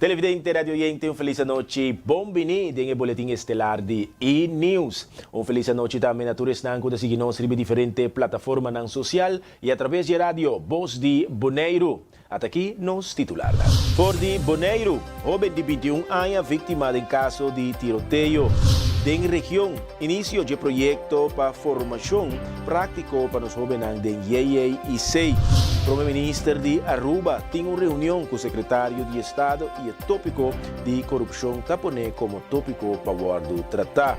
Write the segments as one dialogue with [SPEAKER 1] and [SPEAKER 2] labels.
[SPEAKER 1] Televidente radioyente, feliz noite. Bombini din boletim estelar de E-News. Feliz noite também a todos que nos seguem nos diferentes plataformas não social e através de rádio Voz de Bonaire. Até aqui nos titular. Por de Bonaire, jovem de 21 anos vítima de caso de tiroteio. Den região, início de projeto para formação prático para os jovens de Yeye e Sei. O primeiro-ministro de Aruba tem uma reunião com o secretário de Estado e o tópico de corrupção tapone como tópico para o tratado.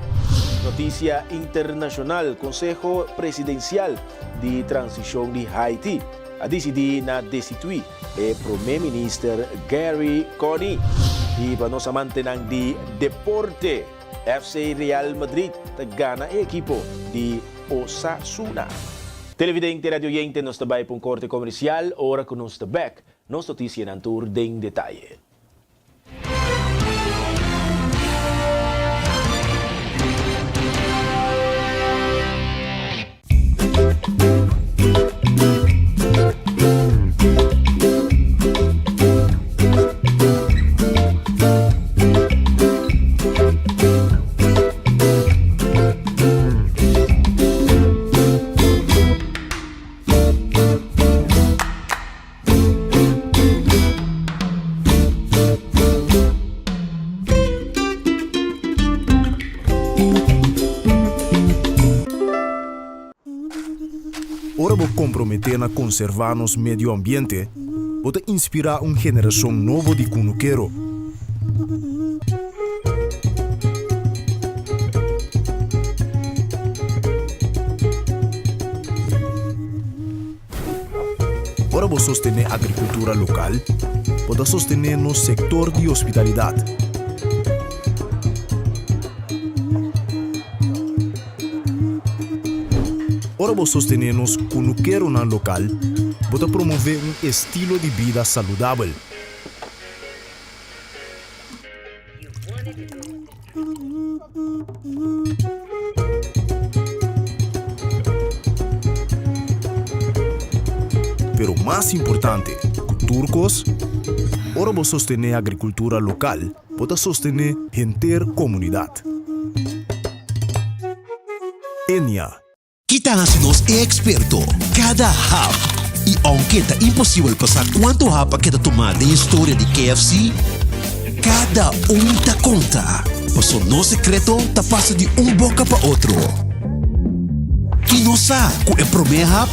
[SPEAKER 1] Notícia internacional, Conselho Presidencial de Transição de Haiti a decidir na destituir o primeiro-ministro Gary Coney. E para nós manter de deporte, FC Real Madrid gana o equipo de Osasuna. Televidente radioyente, nos tabay pong korte komersyal, ora ko nos tabek, nos notisya ng tour ding detalye.
[SPEAKER 2] Ora vou comprometer a conservar nosso meio ambiente, vou inspirar uma geração nova de cunuqueiro. Ora vou sostener a agricultura local, vou sostener no setor de hospitalidade. Ora vou sostener nos cunuqueiro na local, vou promover um estilo de vida saudável. Pero mais importante, turcos, ora vou sostener a agricultura local, vou sostener a intercomunidade. Enya.
[SPEAKER 3] Kita nos experto cada hap. E aunque está impossível passar quanto hap que tomar da história de KFC, cada tá conta. Passo no secreto tá passa de boca para outro. E não sabe que o primeiro hap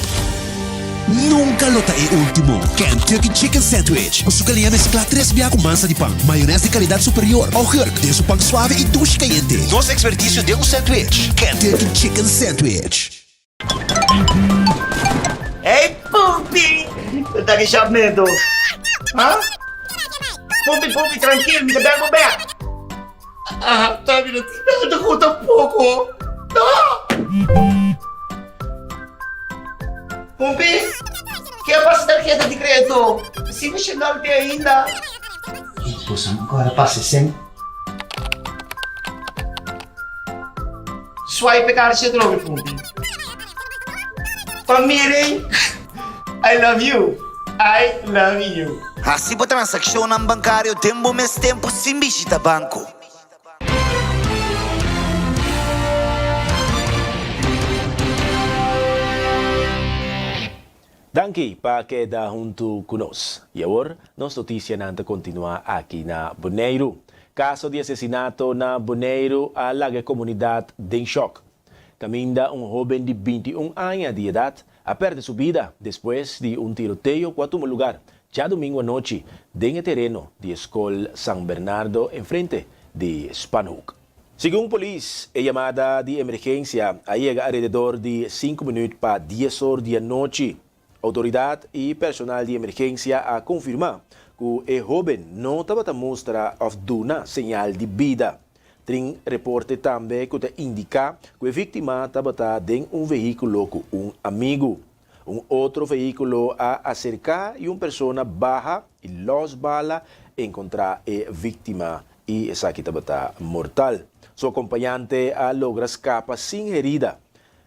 [SPEAKER 3] nunca lo tá é último. Kentucky Chicken Sandwich. O sucalhã mescla 3 biá com massa de pão, maionese de qualidade superior, ao herc, de pão suave e duche caliente. Nosso expertício de sandwich. Kentucky Chicken Sandwich.
[SPEAKER 4] Hey, Pupi! Tá que chamando? Hã? Pupi, tranquilo, me dá o pé. Ah, tá me dando conta um pouco. Pupi, que é para dar quieta de credo? Se me chamar de ainda. Posso agora passa sempre. Swipe card siya droga, Pupi. Pamiring, I love you. I love you.
[SPEAKER 5] Hasibo transaksyon ng bankaryo, tempo mes tempo simbisita banko.
[SPEAKER 1] Danke para quedar junto conosco. E agora, nossa notícia não continua aqui na Bonaire. Caso de assassinato na Bonaire, a larga comunidade em choque. Caminda jovem de 21 anos de idade a perder sua vida depois de tiroteio em um lugar, já domingo à noite, dentro do terreno da Escola São Bernardo, em frente de Spanhoek. Segundo a polícia, a chamada de emergência chega alrededor de 5 minutos para 10 horas da noite. Autoridade e personal de emergência a confirmar que o jovem não estava a mostrar nenhuma señal de vida. Tem reporte também que indica que a vítima estava dentro veículo com amigo. Outro veículo a acercar e uma pessoa barra e los bala encontrar a vítima e essa aqui estava mortal. Seu acompanhante logra escapar sem herida.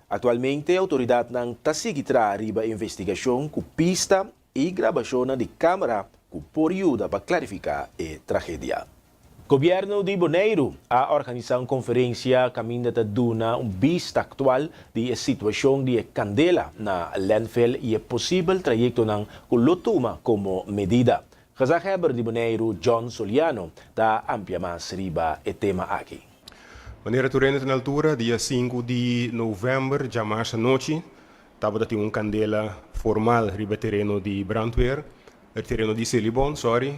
[SPEAKER 1] Atualmente, a autoridade não está seguindo a investigação com pista e gravação de câmera por ayuda para clarificar a tragedia. Governo de Bonaire a organizado uma conferência caminho da duna vista actual de situação de candela na landfill e possível trajecto ng kulutuma como medida. Kazaheber de Bonaire John Soliano da amplia mais riba e tema aqui.
[SPEAKER 6] Maneira turena na altura, dia 5 de novembro, já mais à noite, estava a ter candela formal riba terreno de brandweer. O terreno de Celibon,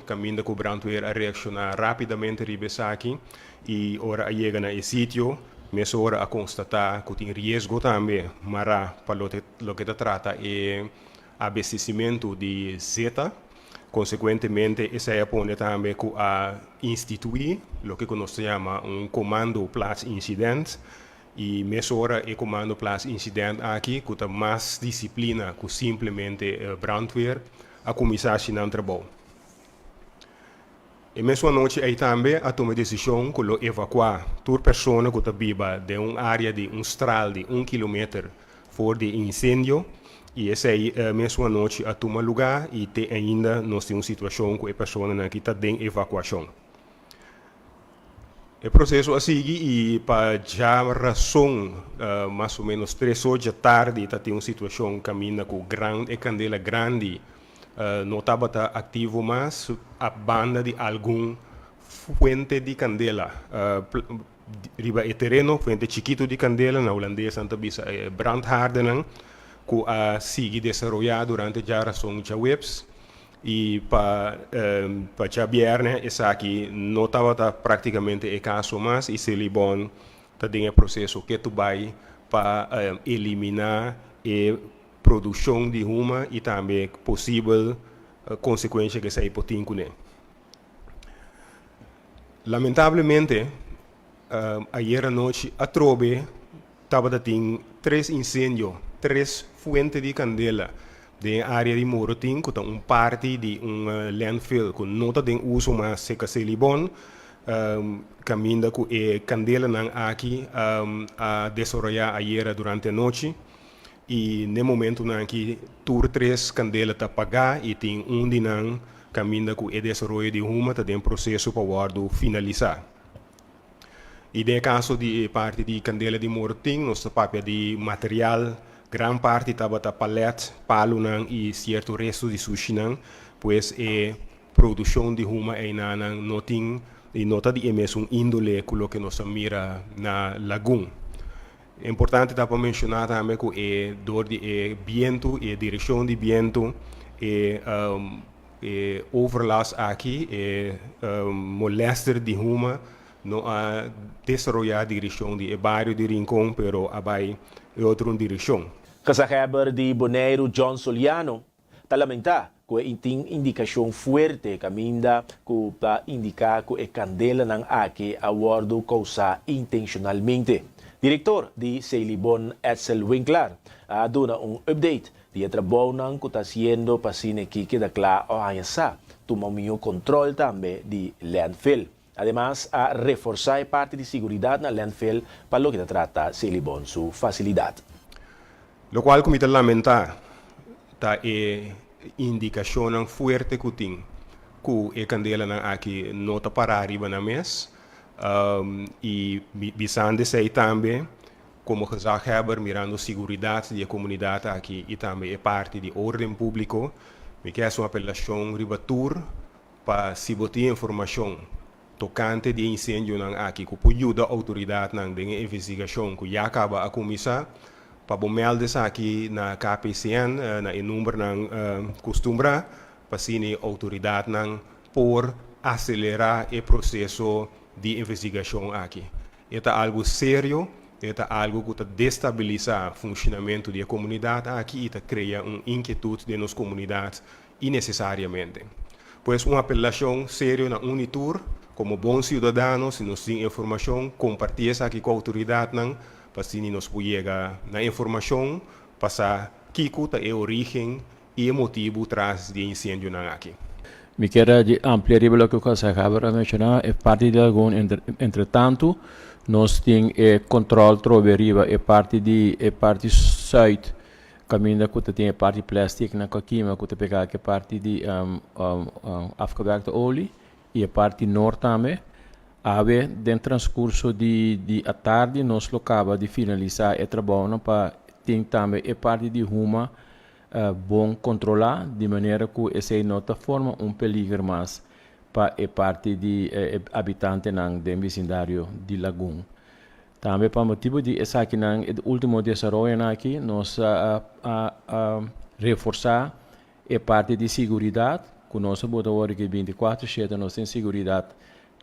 [SPEAKER 6] caminho com o brandweer a reaccionar rapidamente riba aqui e ora a chega na sítio, mas ora a constatar que tem risco também, mas para lo que trata é abastecimento de zeta. Consequentemente, essa é a ponte também que a instituir o que nós chamamos comando plus incident e mesura e comando plus incident aqui que tem mais disciplina que simplesmente brandweer a começar a trabalho. E mesmo noite aí também a tomar decisão de evacuar toda pessoa que está viva de uma área de straal de 1 km fora de incêndio. E essa aí, mesmo noite, a tomar lugar e ainda nós temos uma situação com a pessoa que está em evacuação. O processo a seguir, e para já razão, mais ou menos 3 horas da tarde, está uma situação caminha com a candela grande, não estava ativo mais a banda de algum fuente de candela. Riba e terreno, fuente chiquito de candela, na holandesa, bisa brandhardening, que a seguir desenvolvido durante a razão de webs. E para a viernes, essa aqui não estava praticamente o caso mais, e se ele bom, tem o processo que tu vai para eliminar a produção de ruma e também possível consequência que sai por tinco. Lamentavelmente, ayer à noite, a Trobe estava tendo 3 incêndios, 3 fuentes de candela de área de Morotin, que é parte de landfill que não tem uso mais seca Celibon, caminho com a candela aqui a desenvolver ayer durante a noite. E no momento que tur 3 candelas está pagar e tem de não caminho com o desenvolvimento de uma está em processo para finalizar. E no caso de parte de candela de Morotin, nossa papel de material, gran parte estava palet, palo e certo resto de sushi, pois a produção de ruma não tem e nota de mesmo índole com o que nós mira na lagoon. É importante para mencionar também que é dor de viento e direção de viento e overlast aqui é molester de ruma não a desenvolver a direção de bairro de Rincón, pero abai é outra direção.
[SPEAKER 1] Kasaheber de Bonaire John Soliano ta lamenta que tem indicação forte caminda que para indicar que a candela não aqui a bordo causa intencionalmente. Diretor de Celibon Edsel Winkler a dona update de trabalho que está sendo para sine que queda claro a tomar um controle também de landfill. Además, a reforçar a parte de segurança na landfill para lo que trata Celibon sua facilidade.
[SPEAKER 6] Lo qual come lamenta ta e indicação forte que tem que a candela aqui não está para arriba na mesa e bisande sei também como gezagheber mirando segurança da comunidade aqui e também é parte de ordem público me quer uma apelação ribatur para se botar informação tocante de incêndio aqui que pode ajudar a autoridade na investigação que já acaba a começar para meldes aqui na KPCN, na número costumbra, para a autoridade por acelerar o processo de investigação aqui. É algo sério, é algo que destabiliza o funcionamento da comunidade aqui e cria uma inquietude de nossa comunidade innecessariamente. Pois uma apelação séria na Unitur, como bons cidadãos, se nós temos informação, compartilhar isso aqui com a autoridade, para que nós possamos chegar na informação, passar que é a origem e o motivo atrás do incêndio aqui.
[SPEAKER 7] Me quero ampliar o que você acaba de mencionar, é parte de algum, entretanto, nós temos controle sobre a parte sul caminda kuta tinha parte plastic na kakima kuta pegar que parte de afgewerkte olie e a parte noord também. Ave dentro transcurso de a tarde nós acaba de finalizar o trabalho para tem também a parte de ruma bom controlar de maneira que essa nota forma peligro mais para a parte de habitante nang do vecindário de Lagoon. Também para motivo de essa aqui nang o último desenvolvimento aqui nós reforçar a parte de segurança que nós botamos que 24/7 nós tem segurança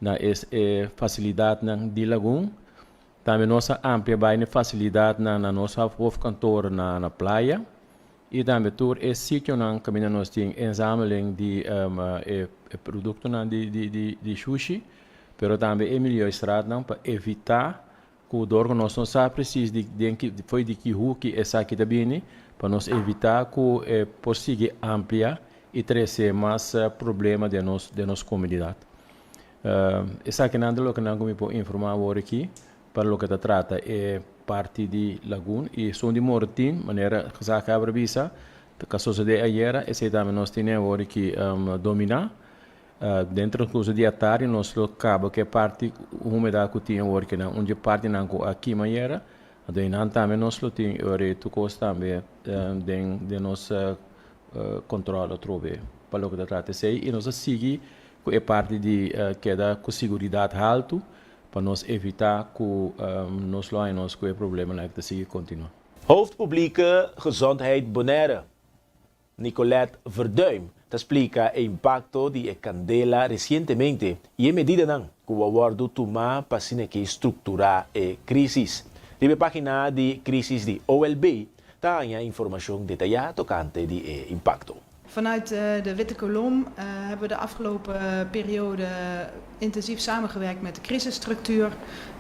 [SPEAKER 7] na facilidade de Lagoon. Também nós amplia bem facilidade na nossa hoofdkantoor na praia. E também todo esse sítio na caminho nós temos inzameling de produtos de sushi, pero também melhor estrada para evitar que o dorgo nós não sabe preciso de foi de que rua que essa aqui também para nós evitar que possa ampliar e trazer mais problema de nossa comunidade. Essa aqui não é o que nós vamos informar agora aqui para o que se trata é parte de Lagoon e são de Mortin, maneira que se acaba de visa, que sucedeu ayer, esse também nós temos agora aqui dominar. Dentro do dia de tarde, nós acaba que parte umidade que tinha agora que não, onde parte não aqui amanhã, daí não também nós temos agora tu costa também de nossa controle trove para o que se trata sei e nós seguir com a parte de queda com segurança alto para nós evitar que nós lá nós com o problema lá que se continua.
[SPEAKER 1] Hoofdpublieke Gezondheid Bonaire, Nicolette Verduim, te explica o impacto de candela recientemente e a medida que o aguardo tomar para que estruturar a crise. De a página de crisis de OLB, tem a informação detalhada tocante de impacto.
[SPEAKER 8] Vanuit de Witte Kolom hebben we de afgelopen periode intensief samengewerkt met de crisisstructuur.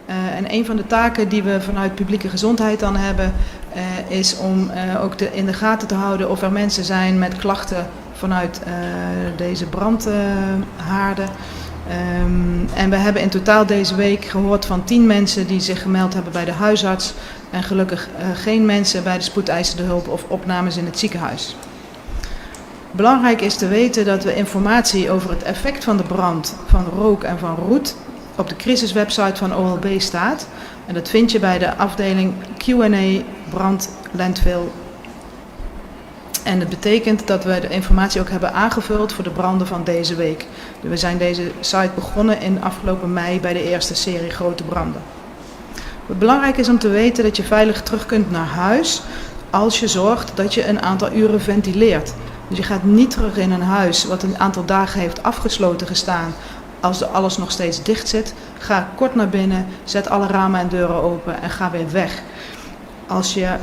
[SPEAKER 8] En een van de taken die we vanuit publieke gezondheid dan hebben, is om ook in de gaten te houden of er mensen zijn met klachten vanuit deze brandhaarden. En we hebben in totaal deze week gehoord van 10 mensen die zich gemeld hebben bij de huisarts. En gelukkig geen mensen bij de spoedeisende hulp of opnames in het ziekenhuis. Belangrijk is te weten dat we informatie over het effect van de brand, van rook en van roet op de crisiswebsite van OLB staat. En dat vind je bij de afdeling Q&A brand landfill. En het betekent dat we de informatie ook hebben aangevuld voor de branden van deze week. We zijn deze site begonnen in afgelopen mei bij de eerste serie grote branden. Wat belangrijk is om te weten dat je veilig terug kunt naar huis als je zorgt dat je een aantal uren ventileert. Dus je gaat niet terug in een huis wat een aantal dagen heeft afgesloten gestaan als alles nog steeds dicht zit. Ga kort naar binnen, zet alle ramen en deuren open en ga weer weg. Als je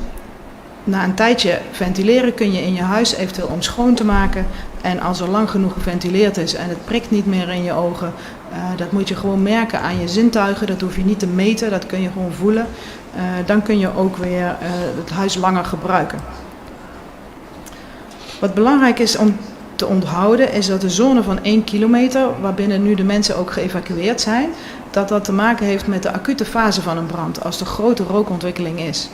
[SPEAKER 8] na een tijdje ventileren kun je in je huis eventueel om schoon te maken. En als er lang genoeg geventileerd is en het prikt niet meer in je ogen, dat moet je gewoon merken aan je zintuigen. Dat hoef je niet te meten, dat kun je gewoon voelen. Dan kun je ook weer het huis langer gebruiken. Wat belangrijk is om te onthouden is dat de zone van 1 kilometer, waarbinnen nu de mensen ook geëvacueerd zijn, dat te maken heeft met de acute fase van een brand, als er grote rookontwikkeling is.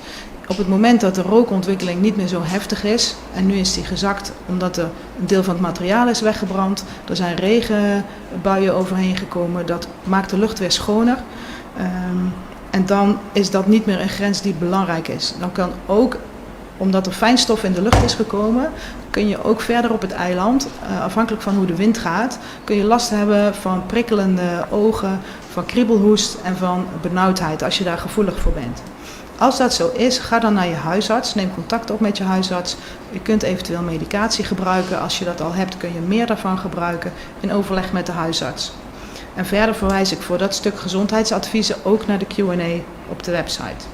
[SPEAKER 8] Op het moment dat de rookontwikkeling niet meer zo heftig is, en nu is die gezakt omdat een deel van het materiaal is weggebrand, er zijn regenbuien overheen gekomen, dat maakt de lucht weer schoner. En dan is dat niet meer een grens die belangrijk is. Dan kan ook, omdat er fijnstof in de lucht is gekomen, kun je ook verder op het eiland, afhankelijk van hoe de wind gaat, kun je last hebben van prikkelende ogen, van kriebelhoest en van benauwdheid als je daar gevoelig voor bent. Als dat zo is, ga dan naar je huisarts, neem contact op met je huisarts. Je kunt eventueel medicatie gebruiken. Als je dat al hebt, kun je meer daarvan gebruiken in overleg met de huisarts. En verder verwijs ik voor dat stuk gezondheidsadviezen ook naar de Q&A op de website.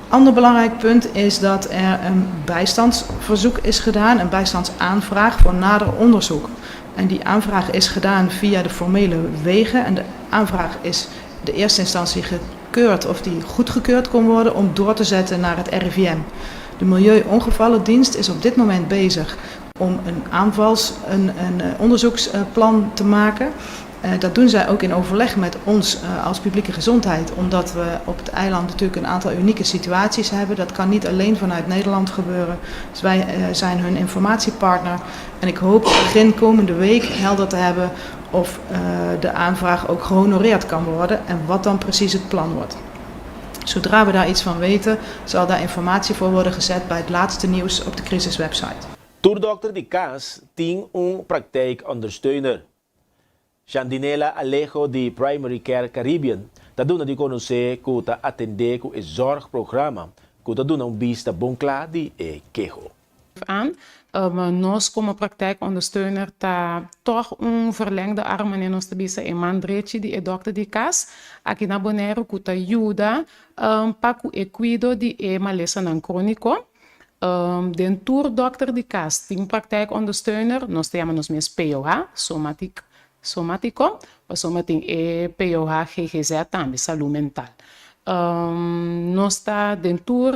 [SPEAKER 8] Ander belangrijk punt is dat er een bijstandsverzoek is gedaan, een bijstandsaanvraag voor nader onderzoek. En die aanvraag is gedaan via de formele wegen en de aanvraag is de eerste instantie gekeurd of die goedgekeurd kon worden om door te zetten naar het RIVM. De Milieuongevallendienst is op dit moment bezig om een onderzoeksplan te maken. Dat doen zij ook in overleg met ons als publieke gezondheid, omdat we op het eiland natuurlijk een aantal unieke situaties hebben. Dat kan niet alleen vanuit Nederland gebeuren. Dus wij zijn hun informatiepartner en ik hoop begin komende week helder te hebben of de aanvraag ook gehonoreerd kan worden en wat dan precies het plan wordt. Zodra we daar iets van weten, zal daar informatie voor worden gezet bij het laatste nieuws op de crisiswebsite.
[SPEAKER 1] Toerdokter de Cas ting een praktijkondersteuner. Xandinela Alejo de Primary Care Caribbean, dat doen die conoce que ta atende ku e zorgprogramma, que ta doen vista boncla di e quejo.
[SPEAKER 9] Aan. Nós, como praktijkondersteuner, tá toch verlengde armen en ons te bisa e mandrechi di e dokter di cas. Aqui na Bonaire, que ta ajuda para e cuido di e malesa nan crônico. Den toerdokter di cas, tem praktijkondersteuner, nós temos nos POH, somatico, mas tem e POH GGZ também, saúde mental. Nós está dentro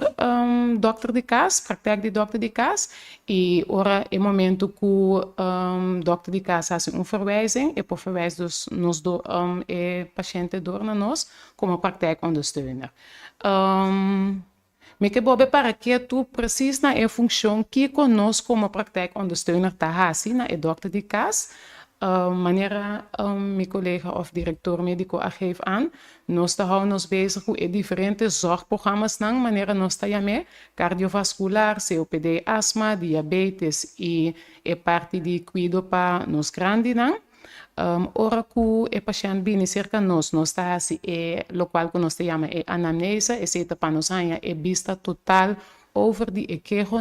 [SPEAKER 9] dokter de cas, praktijk de dokter de cas, e ora é momento que dokter de cas faz verwijzing, e por verwijs dus nos do e paciënte door naar nós como praktijkondersteuner. Me que bobe para que tu precies na e função que conosco como praktijkondersteuner tá hasi na e dokter de cas. Maneira mijn collega of directeur medico geeft aan, nós houden ons bezig met diferentes zorgprogramma's, maneira nós também cardiovascular, COPD, asma, diabetes e parte de cuido para nos grandes. Ora que o paciente viene cerca nós está assim, lo qual que nós chama anamnese, e se para nós é vista total over die queijo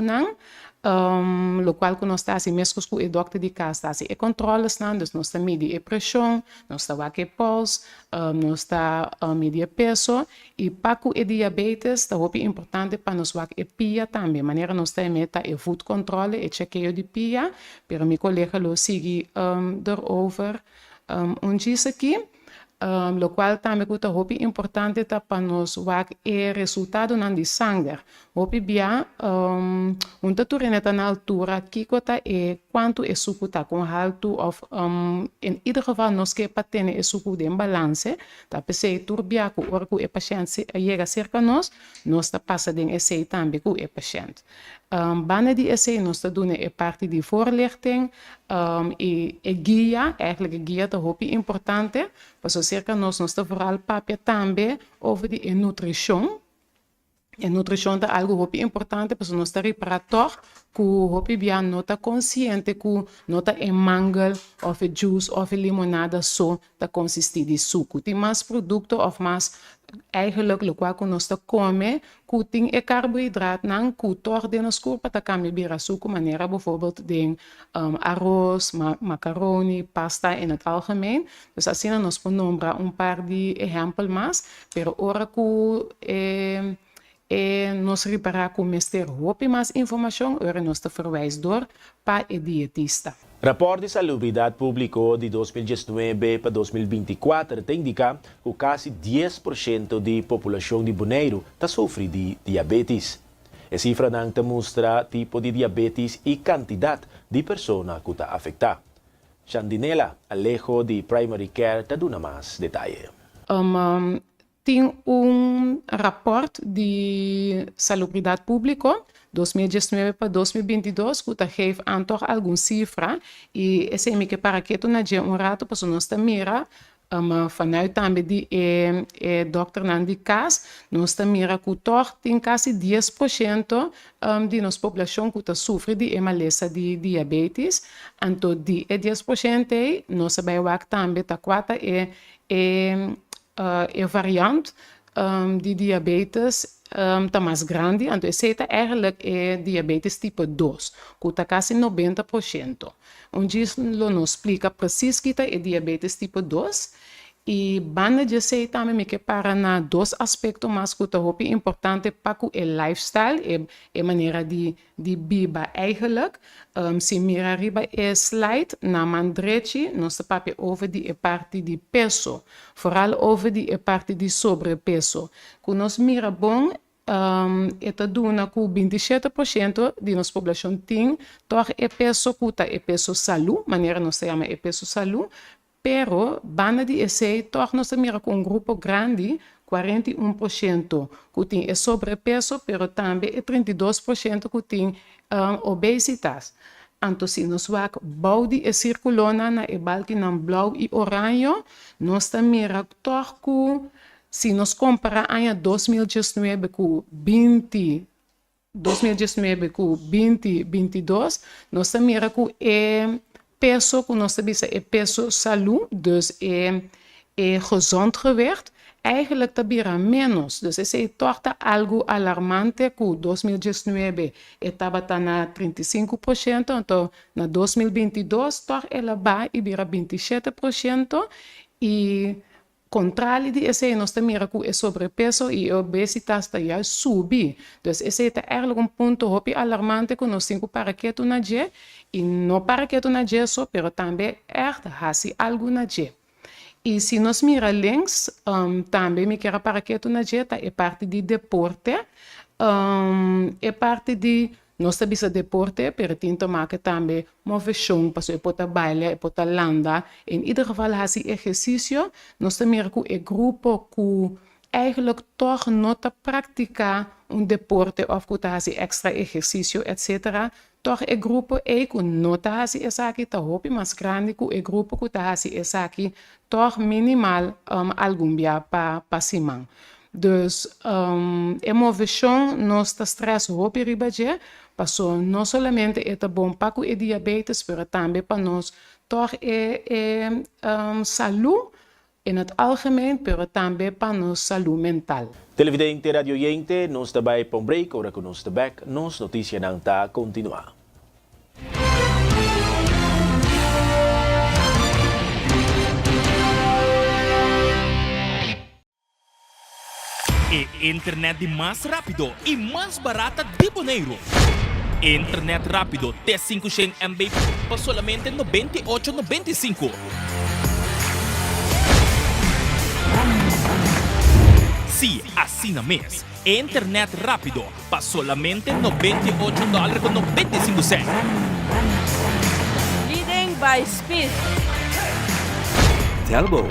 [SPEAKER 9] lo qual que nós está assim, mesmo com o dokter de casa, está assim, controles não, dus nós está medir a pressão, nós está vaque pulso, nós está medir peso, e para o diabetes, está muito importante para nós vaque pia também, maneira nós está meta e food controle, e chequeio de pia, pero meu colega lo sigue erover diz aqui. Lo qual também é muito importante para nós ver o resultado de sangue. Hopi bia, turina na altura, que é quanto é suco tá com alto, of em ieder geval nós que para ter o suco de balance, tá pensei turbia que o orgo é paciente chega cerca nós tá passa de essay também com o paciente. Binnen die essay nós tá doen parte de voorlichting e guia, eigenlijk guia tá muito importante, para cerca nós tá vooral papia também over die nutrição. E nutrição é algo muito importante, porque nós estamos para todos que o bia não está consciente que não está em mangel, ou juice, ou limonada, só está consistir de suco. Tem mais produto, ou mais eigenlijk, o qual nós está come, que tem carboidrato, não, que toch de nos corpo está cambiar suco, maneira, bijvoorbeeld, de arroz, macaroni, pasta em algemeen. Dus assim nós podemos nombrar par de exemplos mais, pero ora que nós reparar com mestre hope mais informação, ora nós te verwijs door para o dietista.
[SPEAKER 1] Rapport de Salubridade publicou de 2019 para 2024 te indica que quase 10% da população de Bonaire está sofrendo de diabetes. A cifra não mostra tipo de diabetes e quantidade de pessoas que está afetada. Xandinela Alejo de Primary Care te dá mais detalhes.
[SPEAKER 9] Tem rapport de salubridade pública 2019 para 2022 que geeft aan toch alguma cifra e esse é que para que tu na dia rato para nós mira vanuit também de dokter na de cas nós mira que toch tem quase 10% de nossa população que sofre de malesa de diabetes, então de 10% nós sabemos também tá quatro variant de diabetes tá mais grande, então esse é eigenlijk diabetes tipo 2, que está quase 90%. Onde isso nos explica precis que é diabetes tipo 2 e banda de sei também que para na dois aspectos mais que é importante para o lifestyle e maneira de biba eigenlijk. Se mira riba slide na mandrechi, nós papi over die parte de peso, vooral over die parte de sobrepeso. Que nós mira bom eta duna ku 27% de nossa população tem toch peso kuta peso salu, maneira nós chama peso salu, pero banda de esse torna se mira com grupo grande, 41% que tem sobrepeso, pero também 32% que tem obesitas. Então, se nós vamos boude e circulona na e balki na blau e oranjo, nós mira torco, se nós comparar a 2019 com 2022, nós mira com peso, que nós sabemos é peso saúde, dus é gezond gewicht. Eigenlijk tabira menos. Dus esse torta algo alarmante que 2019 estava na 35%, então na 2022 tor ela vai e vira 27% e contrário de esse nós mira que é sobrepeso e obesitas está já subir. Então esse é eigenlijk ponto hopi alarmante que nós temos para que tu na je e não para que tu na je só, pero também hasi algo na je. E se nós mira links, também me quero para que tu na dieta é parte de deporte, é parte de nós sabemos deporte, pero tinto make também moveção, passo é pota baile, é pota landa, em ieder geval hasi exercício, nós mira que é grupo que eigenlijk toch nota prática deporte of que hasi extra exercício, etc. Toch é grupo que nota hasi essa aqui tá hopi mais grande que é grupo que hasi essa aqui toch minimal algum dia para cima. Dus emoção nós está stress hopi ribaje, passou não somente é bom para o diabetes, mas também para nós toch saúde in het algemeen, pero também para nossa saúde mental.
[SPEAKER 1] Televidente, radioyente, nós também para um break, ora que nós está back, nos notícia não está continuar.
[SPEAKER 10] E internet de mais rápido e mais barata de Bonaire. Internet rápido T5 MB por solamente 98,95. Sí, assina mês. Internet rápido para solamente $98,95.
[SPEAKER 11] Leading by speed.
[SPEAKER 12] Telbo.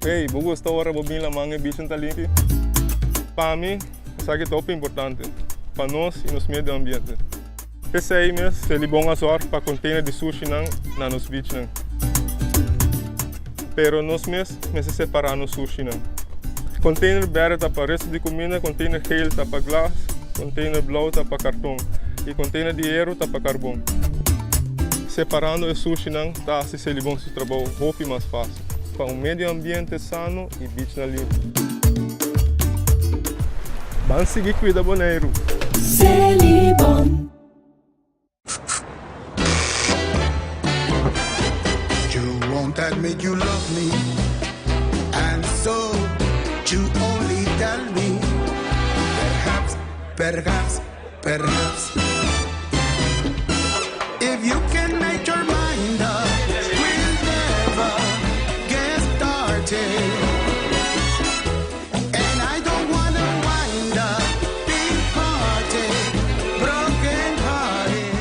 [SPEAKER 13] Hey, bugo esta hora bobin la mange bicho talenti. Para mim, isso aqui é top importante para nós e nos meio ambiente. Pensei mesmo, ele bom azor para container de sushi na nos beach não. Pero nós mesmo separar no sushi não. Container verde tá para resto de comida, container geel tá para glas, container blau tá para cartão e container de aero tá para carbono. Separando o sushi não tá se ele bom se trabalho roupa mais fácil. Para meio ambiente sano e beach na limpo. Vamos seguir cuida Bonaire.
[SPEAKER 14] Celibon. You won't admit you love me, and so you only tell me. Perhaps, if you can make your mind up, we'll never get started. And I don't wanna wind up big hearted, broken hearted.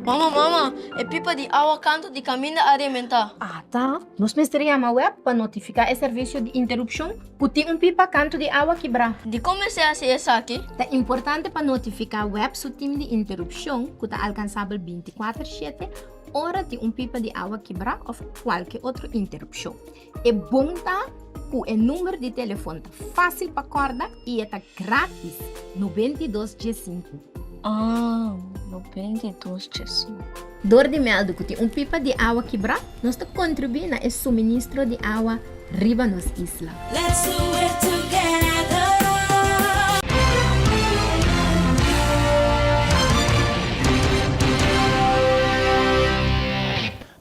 [SPEAKER 11] Mama, é pipa de água canto de caminho alimentar.
[SPEAKER 15] Ah, tá. Nós mesteriamo a web para notificar o serviço de interrupção que tem pipa canto de água quebrar.
[SPEAKER 11] De como se faz isso aqui?
[SPEAKER 15] É importante para notificar a web se tem de interrupção que está alcançável 24/7 hora de pipa de água quebrar ou qualquer outra interrupção. É bom tá que o número de telefone tá fácil para acordar e é grátis 9215.
[SPEAKER 11] Ah, 9215.
[SPEAKER 15] Dor de meldo que tem pipa de água quebrar, nós está contribuindo na suministro de água riba nos isla.
[SPEAKER 14] Let's do it together.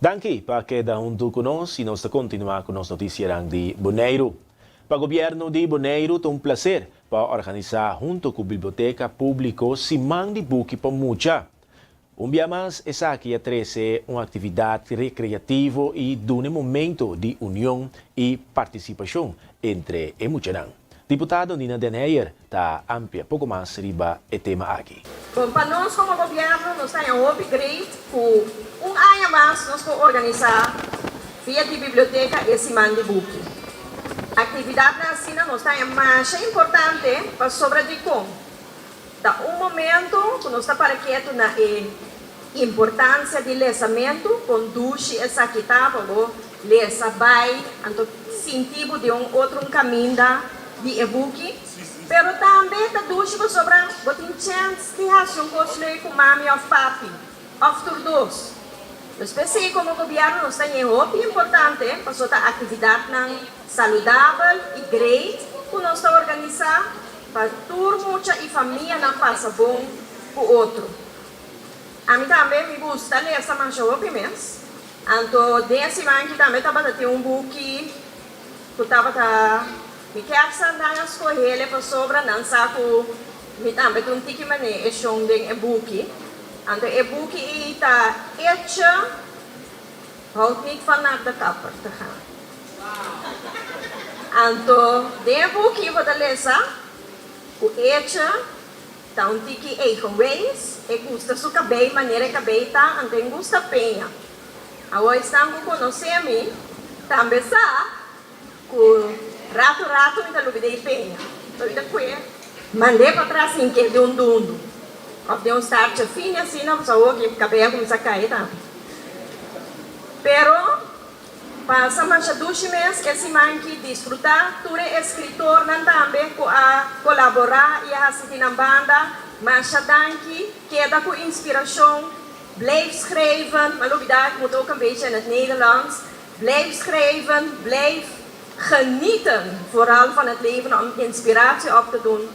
[SPEAKER 1] Danke para quedar junto conosco e nós continuar com as notícias de Bonaire. Para o governo de Bonaire, é um prazer para organizar junto com a Biblioteca Pública Simão de Buki para Mucha. Um dia mais, essa aqui é uma atividade recreativa e de um momento de união e participação entre Emuchanan. Deputado Nina Denheyer está amplia pouco mais riba o tema aqui.
[SPEAKER 12] Bom, para nós como governo, nós temos um upgrade por ano mais nós vamos organizar via de biblioteca esse mandibuc. Atividade na Sina nós temos mais importante para sobredicar. Da momento que nós está para quieto na importância de lesamento, conduz essa kitabo, lesa vai, anto sentido de outro caminho de e-book, pero também está duche sobre botin chance de ração cosle com mami of papi, of turdos. Especialmente como governo nós temos muito importante para sua atividade saudável e great que nós está organizar para turma e família não passa bom para o outro. A mim também me gusta ler essa mancha opimens. Então, desse manche também estava tendo book que estava me quer sandar as correias para sobre não saco me também tem tiki mané é chão de e-book. Então, e-book está hecha houdt niet van naar de kapper te gaan. Então, de e-book eu vou lezer o hecha tá tiki eigen ways e gusta su cabelo maneira cabelo tá ante gusta penha. Agora estamos conhecendo também sa com rato me talubidei penha. Então ida que mandei para trás sem que de dundo. Of de start fine assim não só o que cabelo começa a cair tá. Pero passa mancha dos meses esse man que desfrutar tu é escritor não também com a colaborar e a assistir na banda mancha danke queda com inspiração blijf schrijven maar novidade moet ook een beetje in het Nederlands blijf schrijven blijf genieten vooral van het leven om inspiratie op te doen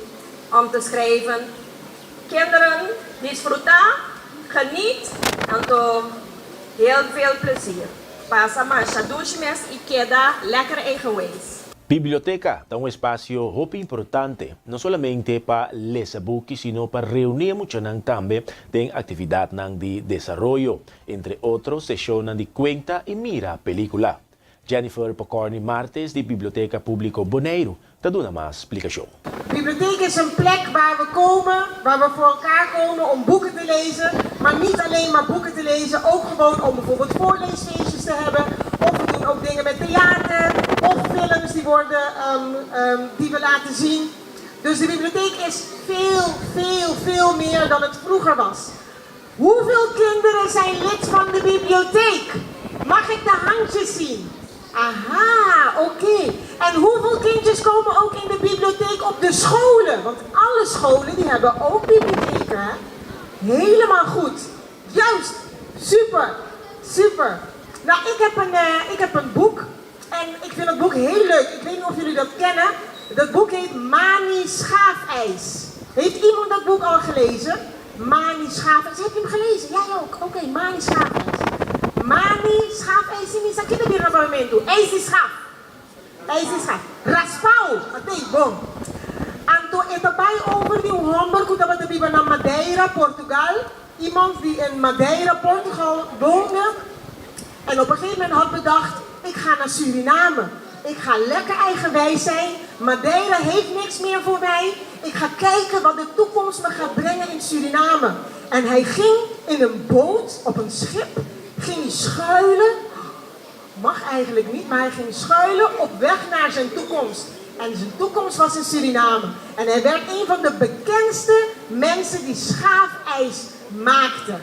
[SPEAKER 12] om te schrijven kinderen desfrutar geniet en toch heel veel plezier. Passa mancha dos meses e queda lekker eigen ways.
[SPEAKER 1] Biblioteca é espaço muito importante, não somente para ler books, sino para reunir muchanan também tem atividade de desenvolvimento, entre outros sessões de conta e mira película. Jennifer Pocorni Martes, de Biblioteca Público Bonaire, te doet mais explicação.
[SPEAKER 16] Bibliotheek is een plek waar we komen, waar we voor elkaar komen om boeken te lezen. Maar niet alleen maar boeken te lezen, ook gewoon om bijvoorbeeld voorleesfeestjes te hebben. Of we doen ook dingen met theater, of films die we laten zien. Dus de bibliotheek is veel meer dan het vroeger was. Hoeveel kinderen zijn lid van de bibliotheek? Mag ik de handjes zien? Aha, oké. En hoeveel kindjes komen ook in de bibliotheek op de scholen? Want alle scholen die hebben ook bibliotheken. Hè? Helemaal goed. Juist. Super. Nou, ik heb een boek. En ik vind het boek heel leuk. Ik weet niet of jullie dat kennen. Dat boek heet Mani Schaafijs. Heeft iemand dat boek al gelezen? Mani Schaafijs. Heb je hem gelezen? Jij ook? Oké, Mani Schaafijs. Mani Schaafijs is aqui no Parlamento. Ijs is schaaf. Raspau. Até bom. Anto ito bij over die honger kuda wat hebben naar Madeira, Portugal. Iemand die in Madeira, Portugal woonde. En op een gegeven moment had bedacht, ik ga naar Suriname. Ik ga lekker eigenwijs zijn. Madeira heeft niks meer voor mij. Ik ga kijken wat de toekomst me gaat brengen in Suriname. En hij ging in een boot, op een schip, ging hij schuilen. Mag eigenlijk niet, maar hij ging schuilen op weg naar zijn toekomst. En zijn toekomst was in Suriname. En hij werd een van de bekendste mensen die schaafijs maakte.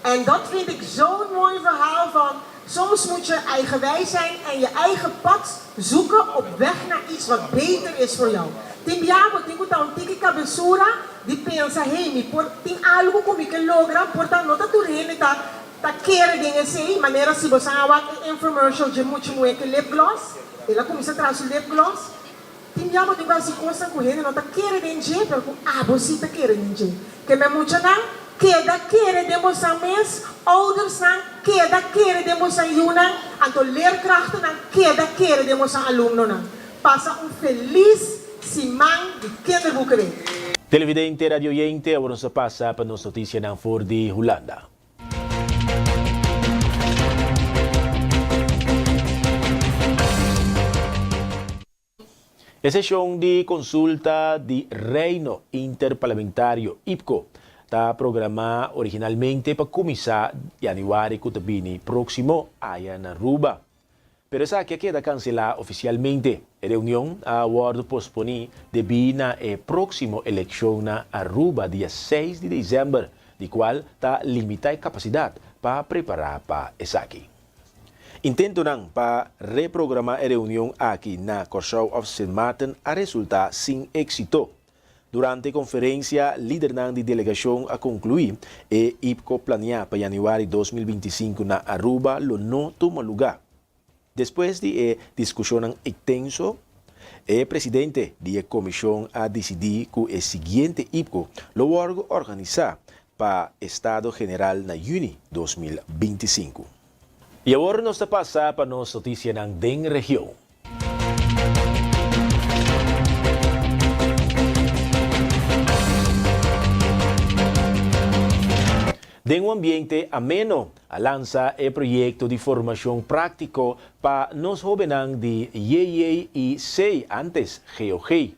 [SPEAKER 16] En dat vind ik zo'n mooi verhaal van... Soms moet je eigenwijs zijn en je eigen pad zoeken op weg naar iets wat beter is voor jou. Timbiamo, tengo ta un tiki cabezura, di pensa, hey, tem algo comigo que logra, portanto, não tá tudo rende, tá querer dingen sei, maneira se você awak infomercial de muito que lip gloss, ela começa a trazer lip gloss. Timbiamo, tengo assim coisa com rende, não tá querer dingen, pero você tá querer dingen. Que me muito não? Cada keer demonstreren mensen, ouders dan, cada keer demonstreren juna, anto leerkrachten dan, cada keer demonstreren alumnos dan. Passa feliz semana de kinderboekerie.
[SPEAKER 1] Televidente, radioyente, agora nos passa para nossa notícia na for de Holanda. A sessão de consulta de Reino Interparlamentário IPCO está programada originalmente para começar em januário que próximo aí na Aruba. Pero essa que queda cancelada oficialmente. A reunião a aguardo posponer devido à próxima eleição na Aruba, dia 6 de dezembro, de qual está limitada a capacidade para preparar para essa aqui. Intento não para reprogramar a reunião aqui na Corsau of St. Martin a resultar sem êxito. Durante a conferência, líder de delegação a concluir, e IPCO planeia para januário 2025 na Aruba, lo não toma lugar. Depois de discussão extenso, o presidente da comissão a decidir que o seguinte IPCO lo órgão organizar para Estado General na junho 2025. E agora nós está passar para nossa notícia na DEN região. De um ambiente ameno, a lança é projeto de formação prático para nos jovens de IEIC antes GOG.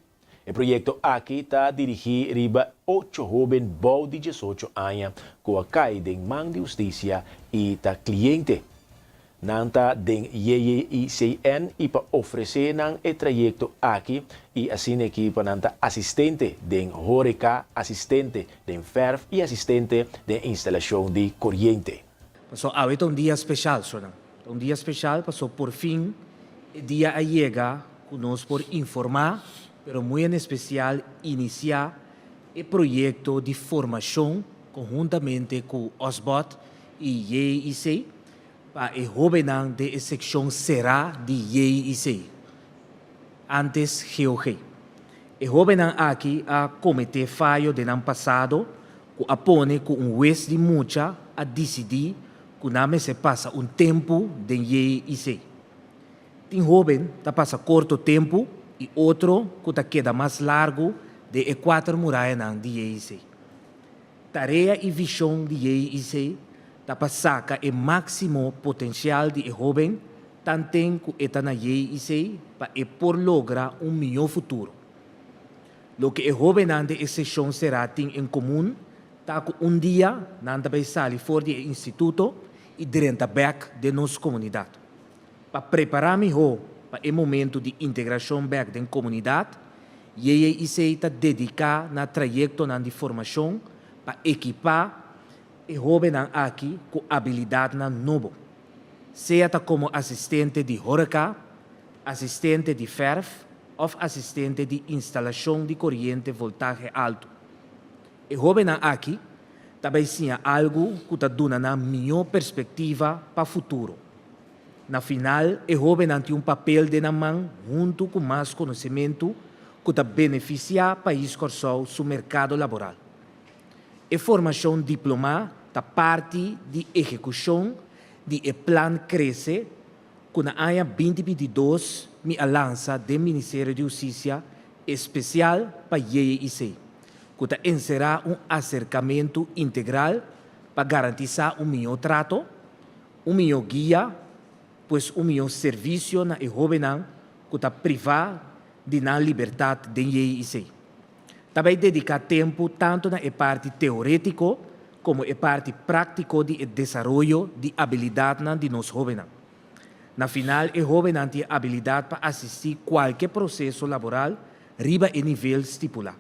[SPEAKER 1] O projeto aqui está dirigido a 8 jovens de 18 anos que caem de mão de justiça e está cliente. Nanta den IEICN e para oferecer o trajeto aqui e assim aqui para nanta assistente den Horeca, assistente den FERF e assistente de instalação de corrente.
[SPEAKER 17] Passou hoje é dia especial, Sona. Dia especial, passou por fim, o dia a chega, conosco por informar, pero muito em especial iniciar o projeto de formação conjuntamente com o OSBOT e IEIC, para o jovem de secção será de IEIC, antes GOG. O jovem aqui a cometer falho do ano passado, que apone com juez de mucha a decidir que não se passa tempo de IEIC. Tem jovem que passa curto tempo e outro que queda mais largo de 4 muralhas de IEIC. Tarefa e visão de IEIC para sacar o máximo potencial de jovem, tanto que está na IEIC para por lograr melhor futuro. O que o jovem de exceção será tem em comum, tá que dia nanda vai sair fora do instituto e dentro back de nossa comunidade. Para preparar melhor para o momento de integração back da comunidade, IEIC está dedicado na trajeto de formação para equipar e jovem aqui com habilidade nova. Seja como assistente de Horeca, assistente de FERF ou assistente de instalação de corrente voltagem alto. E jovem aqui também tinha algo que está dando uma melhor perspectiva para o futuro. Na final, o jovem tem papel de na mão junto com mais conhecimento que está beneficiar o país Corsau no mercado laboral. A formação diplomada está parte de execução do plano Cresce, que na ano 2022 me lança do Ministério de Justiça especial para IEIC, que encerrar acercamento integral para garantir melhor trato, melhor guia, pois melhor serviço na jovem que está privado de na liberdade de IEIC. Também dedicar tempo tanto na parte teórica como na parte prática de desenvolvimento de habilidade de nós jovens. Na final, o jovem tem habilidade para assistir qualquer processo laboral riba em nível estipulado.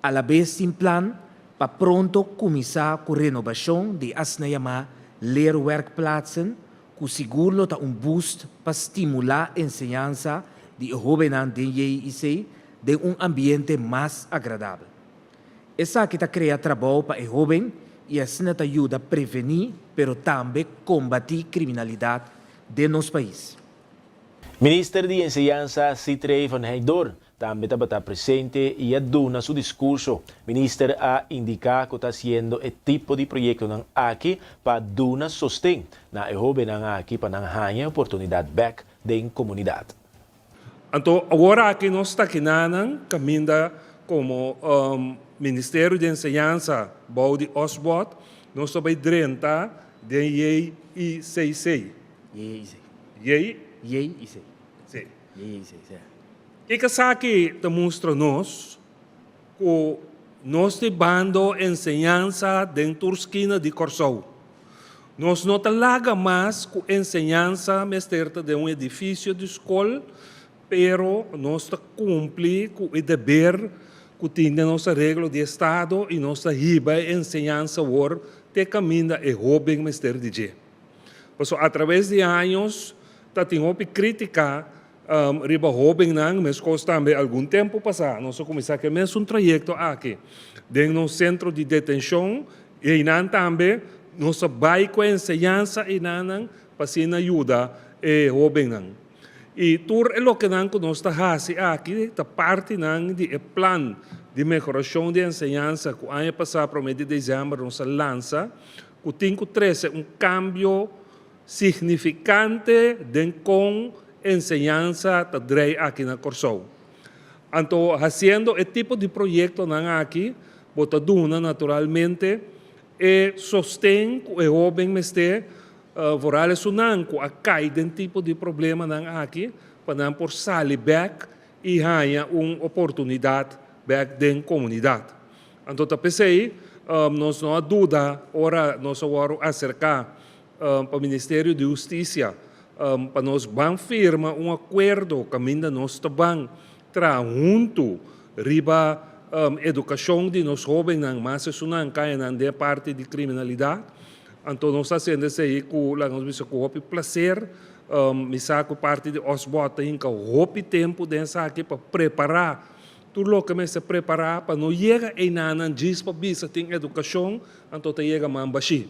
[SPEAKER 17] A la vez, tem plano para pronto começar com a renovação de as chamadas leerwerkplaatsen, que seguro boost para estimular a enseñança de jovens de IEIC de ambiente mais agradável. Essa aqui cria trabalho para o jovem e assim ajuda a prevenir, pero também combater criminalidade de nosso país.
[SPEAKER 1] Ministro de Enseñanza Citrey Van Heidor também está presente e aduna seu discurso. Ministro a indicar que está sendo o tipo de projeto aqui para dar sustento na jovem aqui para ganhar oportunidade back da comunidade.
[SPEAKER 18] Então, agora aqui nós estamos caminhando como Ministério de Enseñança, Baudi Osbot, nós estamos dentro de IEIC.
[SPEAKER 17] IEIC.
[SPEAKER 18] IEIC.
[SPEAKER 17] IEIC.
[SPEAKER 18] Sim.
[SPEAKER 17] IEIC, sim.
[SPEAKER 18] Ikasaki demonstra-nos que nós bando enseñanza dentro da esquina de Corsou. Nós não talaga mais com enseñanza mesterta de um edifício de escola, pero nós cumpre com o dever que tem nossa regra de Estado e nossa riba enseñanza war te caminha e jovem mester de je. Por através de anos, tenho crítica riba jovem nang, mas também algum tempo passado, nós começamos a mesmo trajeto aqui, dentro do centro de detenção, e também nossa baiko enseñanza e nanang para ajuda e jovem nang. E tur é o que nós está fazendo aqui, da parte nang de plan de melhoração de enseñanza que ano passado para o mês de dezembro nós lança, que tem que trazer cambio significante dentro com enseñanza tadrei aqui na Corsou. Então, fazendo esse tipo de projeto aqui, botaduna naturalmente e sostém que o jovem meste vorales sunan que a cai dentro tipo de problema aqui para por sair back e ganhar uma oportunidade back dentro da comunidade. Então, eu pensei, nós não há dúvida, ora nós vamos acercar para o Ministério de Justiça para nós vamos firmar acordo que ainda nós também junto riba educação de nós jovens não mais sunan caem de parte de criminalidade. Então nós fazendo isso aí com nós vamos com prazer me saco parte de Osbot tem que hope tempo dessa aqui para preparar tudo o que me se preparar para não chegar em nada diz para bisa tem educação então te chega mais baixo.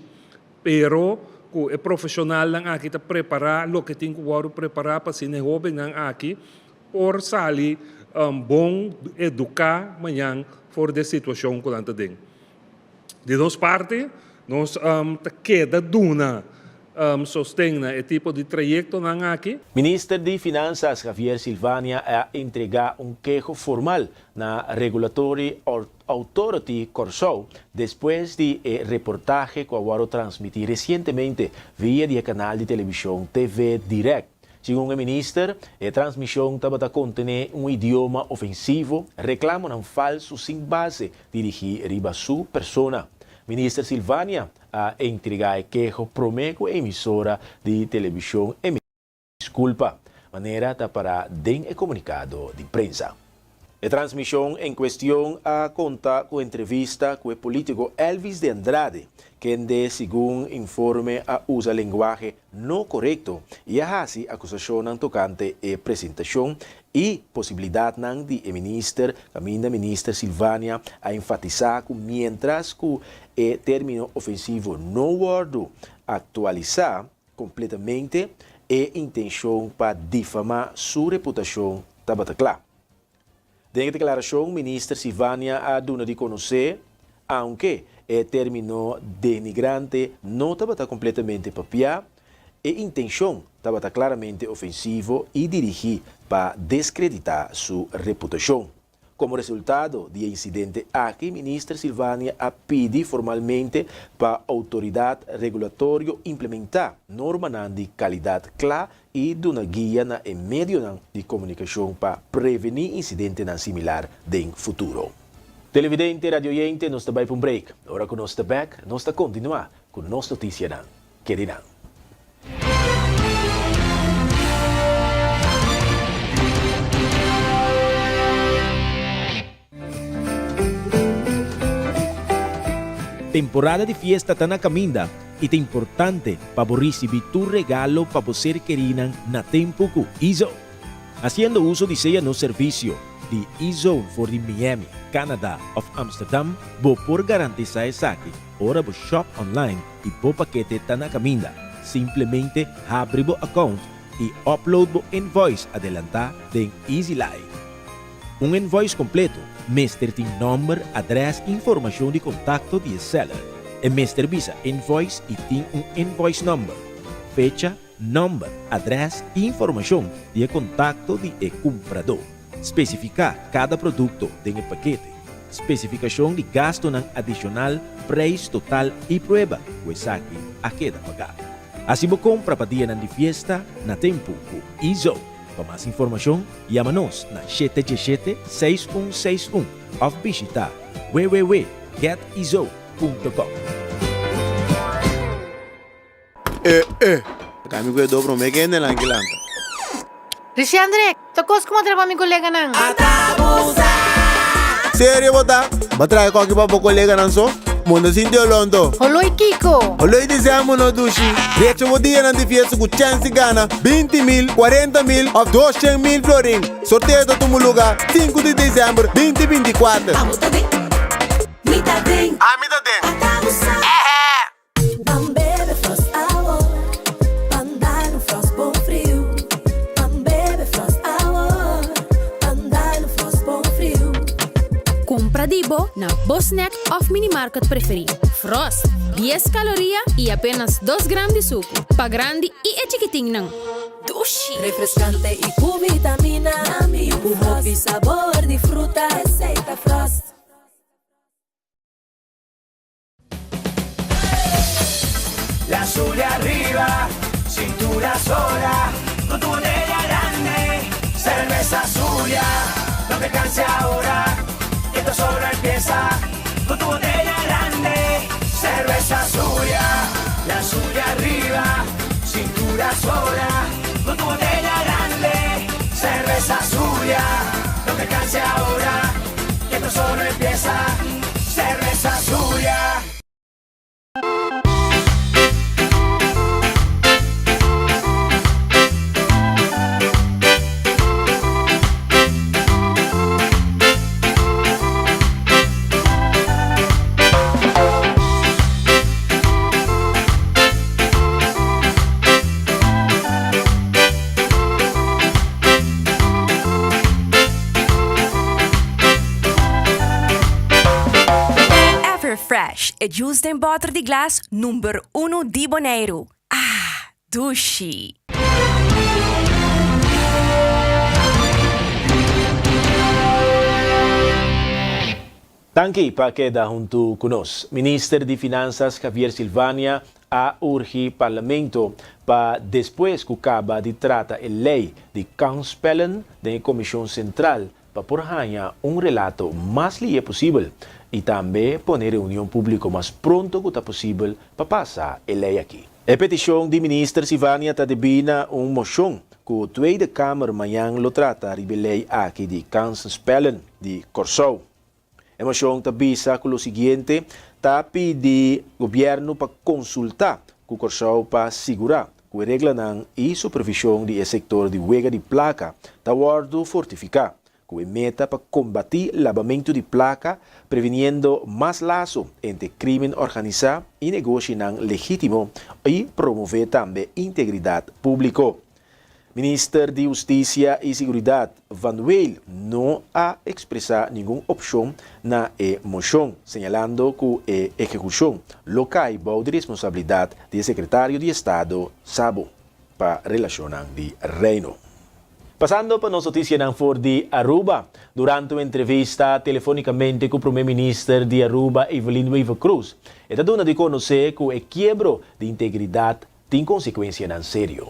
[SPEAKER 18] Pero o profissional lang aqui está preparar o que tem que preparar para ser jovem lang aqui por sair bom educar manhã for de situação que nós tem. De nossa parte, nós queda duna sostém esse tipo de trajeto lang aqui.
[SPEAKER 1] Ministro de Finanças Javier Silvania a entregar queijo formal na Regulatory Authority Corsou después de reportaje que Aguaro transmití recientemente vía el canal de televisión TV Direct. Según el ministro, la transmisión estaba contener un idioma ofensivo, reclamo un falso sin base dirigido a su persona. Ministro Silvania a entregar queijo promego emisora de televisión disculpa, manera para den el comunicado de prensa. La transmisión en cuestión conta con entrevista con el político Elvis de Andrade, quien según informe usa lenguaje no correcto y hace acusación tocante a presentación y posibilidad de minister Silvania a enfatizar que mientras que el término ofensivo no guardo actualizar completamente a intención para difamar su reputación estaba clara. De declaração, ministra Silvania a dona de conhecer, aunque o término denigrante não estava completamente papiado, a intenção estava claramente ofensivo e dirigir para descreditar sua reputação. Como resultado do incidente aqui, ministra Silvania a pedido formalmente para a autoridade regulatória implementar normas de qualidade clara e uma guia na meio de comunicação para prevenir incidentes similares no futuro. Televidente, radioyente, nós estamos para um break. Agora que nós estamos back, nós estamos continuar com nossa notícia. Querido. Temporada de fiesta está na caminda e é importante para receber tu regalo para você querer na tempo com Izo. Haciendo uso de seu no serviço de Izo for the Miami, Canada of Amsterdam, vou por garantizar essa aqui. Ora vou shop online e por paquete está na caminda. Simplesmente abre o account e upload o invoice adelantar em EasyLife. Invoice completo, Mr. tem número, adresse e informação de contato de seller. E Mr. visa invoice e tem invoice number, fecha, número, adresse e informação de contato de comprador. Especificar cada produto do paquete. Especificação de gasto adicional, preço total e prueba, pues aqui a queda pagar. Assim você compra para dia de fiesta na tempo com Izo. Para más información, llámanos na 717-6161 o visita www.getizo.com.
[SPEAKER 19] Kami ko dobro me kende lang kilanta.
[SPEAKER 20] Rishi Andre, tokos ko mo trabaho mi kolega nang.
[SPEAKER 19] Seryo bota? Batray ko akiba po kolega nang so? Mundo sindio londo.
[SPEAKER 20] Holoy Kiko.
[SPEAKER 19] Holoy di siamo no dushi. Rieccio mo dia nang di fiesta ku chance gana 20,000, 40,000 of 200,000 florin. Sorteio do tumuluga 5 de dezembro 2024.
[SPEAKER 14] Amita ding. Bebê frost hour, andar no frost bom frio. Bebê frost hour, andar no frost bom frio.
[SPEAKER 21] Compra Dibo na Bosnack of Minimarket preferido. Frost, 10 calorías y apenas 2 gramos de suco. Pa grande y chiquitín nang. Dushi.
[SPEAKER 14] Refrescante y con vitamina. Un hobby sabor de fruta. Receita Frost.
[SPEAKER 22] La azul arriba, cintura sola, con tu botella grande, cerveza Zulia, no te canses ahora, que esto solo empieza, con tu botella grande, cerveza Zulia, la azul arriba, cintura sola, con tu botella grande, cerveza Zulia, no te canses ahora, que esto solo empieza, cerveza Zulia.
[SPEAKER 23] Fresh, e juice em butter de glass número 1 de Bonaire. Ah, Dushi.
[SPEAKER 1] Tanki pa queda junto conosco. Ministro de Finanças Javier Silvania a urgi Parlamento para depois que acaba de tratar a lei de Councilspellen da Comissão Central para porhanha relato mais li possível e também poner reunião pública mais pronto que possível para passar a lei aqui. A petição de ministro Silvania está debina moção que a Tweede Kamer amanhã lo trata a lei aqui de Councilspellen de Corsou. A moção está visa com o seguinte, está pedir governo para consultar com o Corsou para segurar que a regra e supervisão do setor de huelga de placa está guardo fortificar. Com a meta para combater o lavamento de placa, prevenindo mais laço entre crime organizado e negócio não legítimo e promover também integridade pública. Ministro de Justiça e Seguridade, Van Weil, não ha expressado nenhuma opção na moção, señalando que a execução local é de responsabilidade do secretário de Estado, Sabo, para relacionar de reino. Passando para nossa notícia ng for de Aruba, durante uma entrevista telefonicamente com o primeiro-ministro de Aruba, Evelyn Weaver Cruz, esta dona de conhecer que o quiebro de integridade tem consequência não sério.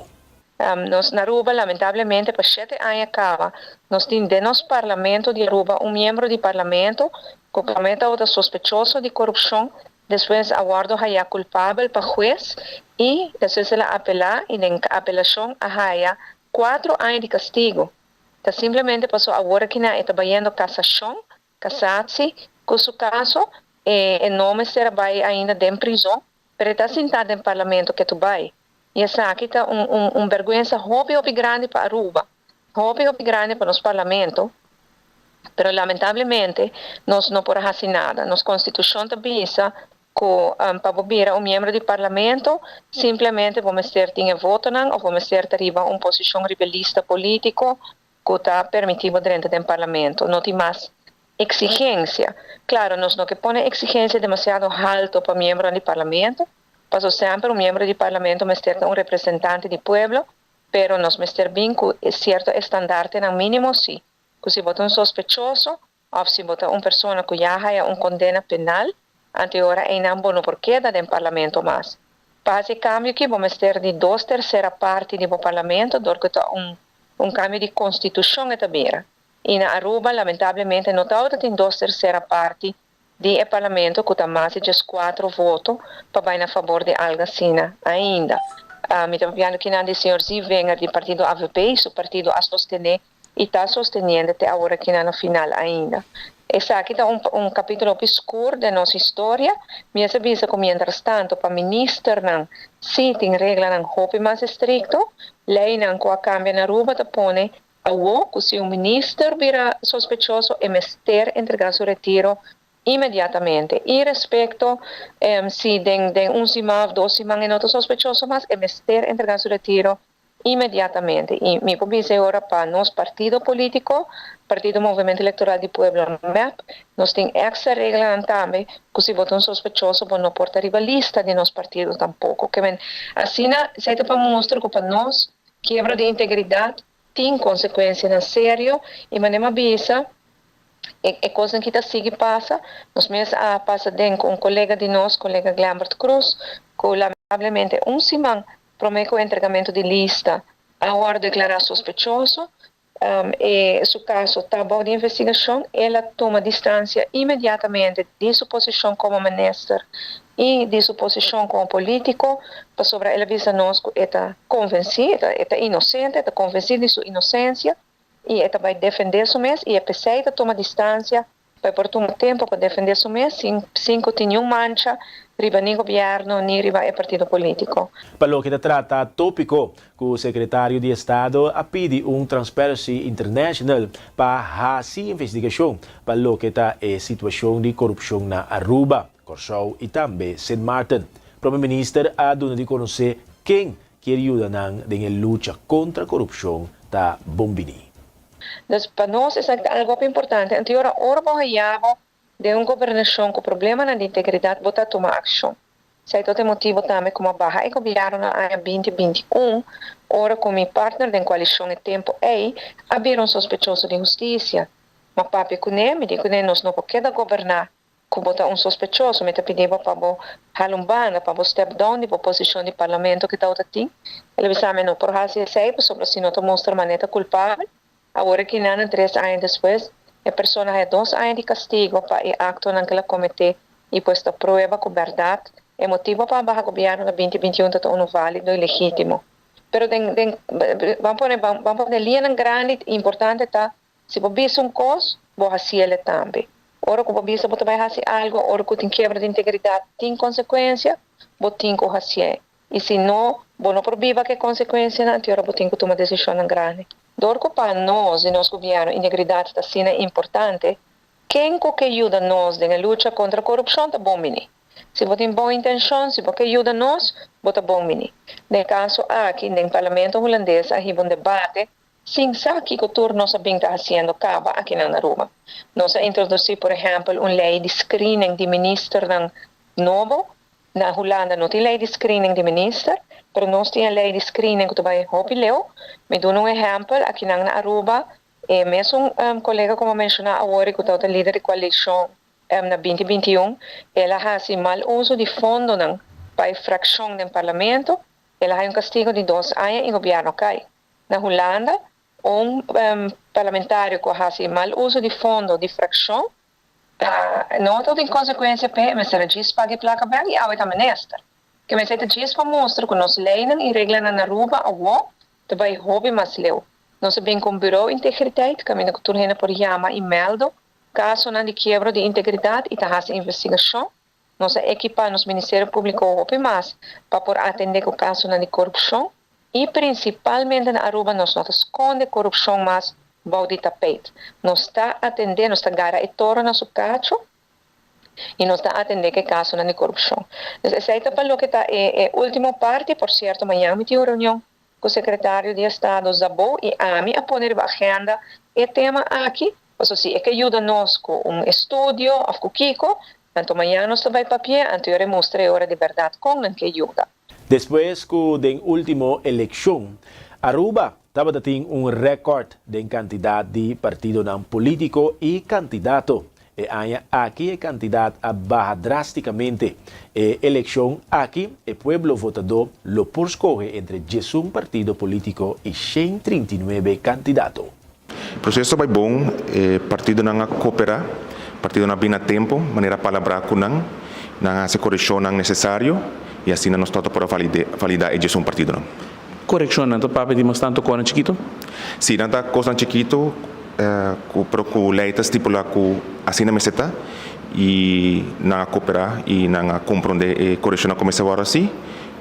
[SPEAKER 24] Nós na Aruba, lamentavelmente, por 7 anos acaba, nós temos no nosso parlamento de Aruba membro de parlamento que comete o sospechoso de corrupção, depois aguardo haya culpável para juez e depois ela apelar e em apelação haya 4 anos de castigo. Então, simplesmente passou agora que está trabalhando cassação, cassatse, com seu caso, o nome será ainda de prisão, mas está sentado no parlamento que tu vai. E essa aqui está vergonha hobby grande para Aruba, hobby grande para nosso parlamento, mas lamentavelmente nós não podemos fazer nada. Nossa Constituição está visa que para vir membro do parlamento, simplesmente vamos ter voto ou vamos ter uma posição rebelista político que está permitido dentro do parlamento. Não tem mais exigência. Claro, nós não que põe exigência demasiado alto para membro do parlamento, para sempre membro do parlamento mas ter representante do povo, pero nós mas ter bem com certo estandarte no mínimo sim. Que se vota sospechoso, ou se vota pessoa que já há condena penal, anterior não bono porquê da do parlamento mais. Para esse cambio que vamos ter de 2/3 parte do parlamento, do que cambio de constitución etabera. E na Aruba, lamentavelmente, não está tem 2/3 parte do parlamento que está mais de 4 votos para ir a favor de algo assim ainda. Me estou vendo que o senhor Zivenger do partido AVP, o partido a sostener e está sostenendo até agora que no final ainda. Esse aqui é capítulo obscuro da nossa história, mas eu penso que, mientras tanto, para ministro, se tem regra mais estricto, lei que a cambia na Aruba, te põe que se ministro vira sospechoso, é mestre entregar seu retiro imediatamente. E respeito, se tem 1 semana, 2 semanas e não está sospechoso, mas é mestre entregar seu retiro imediatamente. E me convence agora para nosso partido político, Partido Movimento Eleitoral do Pueblo, MEP, nós temos essa regra também, que se votam sospechoso, não pode arribar lista de nosso partido tampouco. Assim, se para mostrar que para nós, quebra de integridade tem consequências sério e maneira bisa é coisa que está sigue passa. Nós mesmos passa com um colega de nós, colega Glambert Cruz, que lamentavelmente 1 semana promete o entregamento de lista a hora de declarar sospechoso. E seu caso está bom de investigação, ela toma distância imediatamente de sua posição como ministro e de sua posição como político, para sobre ela visa nós que está convencida, está inocente, está convencida de sua inocência e ela vai defender seu mês e apesar de tomar distância, vai por um tempo para defender seu mês sem que tenha mancha riba ni governo ni riba é partido político.
[SPEAKER 1] Pelo que trata tópico, que o secretário de Estado a pedi Transparency International para fazer investigação para o que está a situação de corrupção na Aruba, Corsou e também St. Martin. O primeiro-ministro a dona de conhecer quem que ajuda na luta contra a corrupção da Bombini.
[SPEAKER 24] Então, para nós é algo importante. Anterior, ora de governação com problema na integridade, botar tomar ação. Se é motivo também como a barra e governo na área 2021, ora como partner da coalição e tempo haver sospechoso de justiça. Mas papi me diz que nós não podemos governar com botar sospechoso, me pedir para halumbana, para step down de posição de parlamento que está tem. Ele disse não por fazer sempre sobre se não mostra maneta culpável. Agora que não 3 anos depois a pessoa tem 2 anos de castigo para o acto naquele comitê e posta prova com verdade. É motivo para o governo na 2021 está válido e legítimo. Pero vamos poner linha grande importante tá se você vê coisa, vou fazer ele também. Ora que você vai fazer algo, ora que tem quebra de integridade, tem consequência, você tem que fazer. E se não, você não províva que consequência, então você tem que tomar decisão grande. Dorco para nós e nosso governo, integridade está sendo importante. Quem que ajuda nós na luta contra a corrupção está bom, menino. Se você tem boa intenção, se você ajuda nós, está bom, menino. No caso aqui, no parlamento holandês, há um debate, sem saber que o turno nós está fazendo acaba aqui na Aruba. Nós introduzimos, por exemplo, uma lei de screening de ministro novo. Na Holanda não tem lei de screening de ministro, mas nós temos lei de screening que vai hopileu. Me dou um exemplo aqui na Aruba, e mesmo colega como mencionou agora que é o líder de coalição na 2021, ela faz mal uso de fundo para a fração do parlamento, ela tem castigo de 2 anos e o governo cai. Na Holanda, parlamentário que faz mal uso de fundo de fração, não tem consequência mas será disso para que placa bem e a outra ministra. Que me sei disso para mostrar que nós leis e regras na Aruba ou também hobby mais leu. Nós bem com o Bureau de Integridade, que me turna por chama e meldo caso de quebra de integridade e tá fazendo investigação. Nós equipamos o Ministério Público hobby mais para por atender o caso de corrupção e principalmente na Aruba nós não esconde corrupção mais de tapete. Nós está atendendo, nós está gara e torna su cacho e nós está atendendo que caso de corrupção. Essa é para o que está a última parte, por certo, amanhã me tive reunião com o secretário de Estado Zabo e a mim a poner a agenda e tema aqui, ou seja, é que ajuda nós com estudo, com Kiko, tanto amanhã nós vai papel, anterior mostra a hora de verdade com que ajuda.
[SPEAKER 1] Depois da última eleição, Aruba estava tendo recorde de quantidade de partido político e candidato. anya aqui a candidato a barra drasticamente. Eleição aqui, o pueblo votador lo por escoger entre 11 partido político e 139 candidatos.
[SPEAKER 2] O processo vai bom, partido não coopera, partido não bem a tempo, maneira palavra com não se correção não necessário e assim nós todos para validar a gestão partido não.
[SPEAKER 3] Correção, não papo de mais tanto com chiquito?
[SPEAKER 2] Sim, não tá coisa chiquito, com leite estipula com assim na meseta e não cooperar e não compreender a correção começa agora assim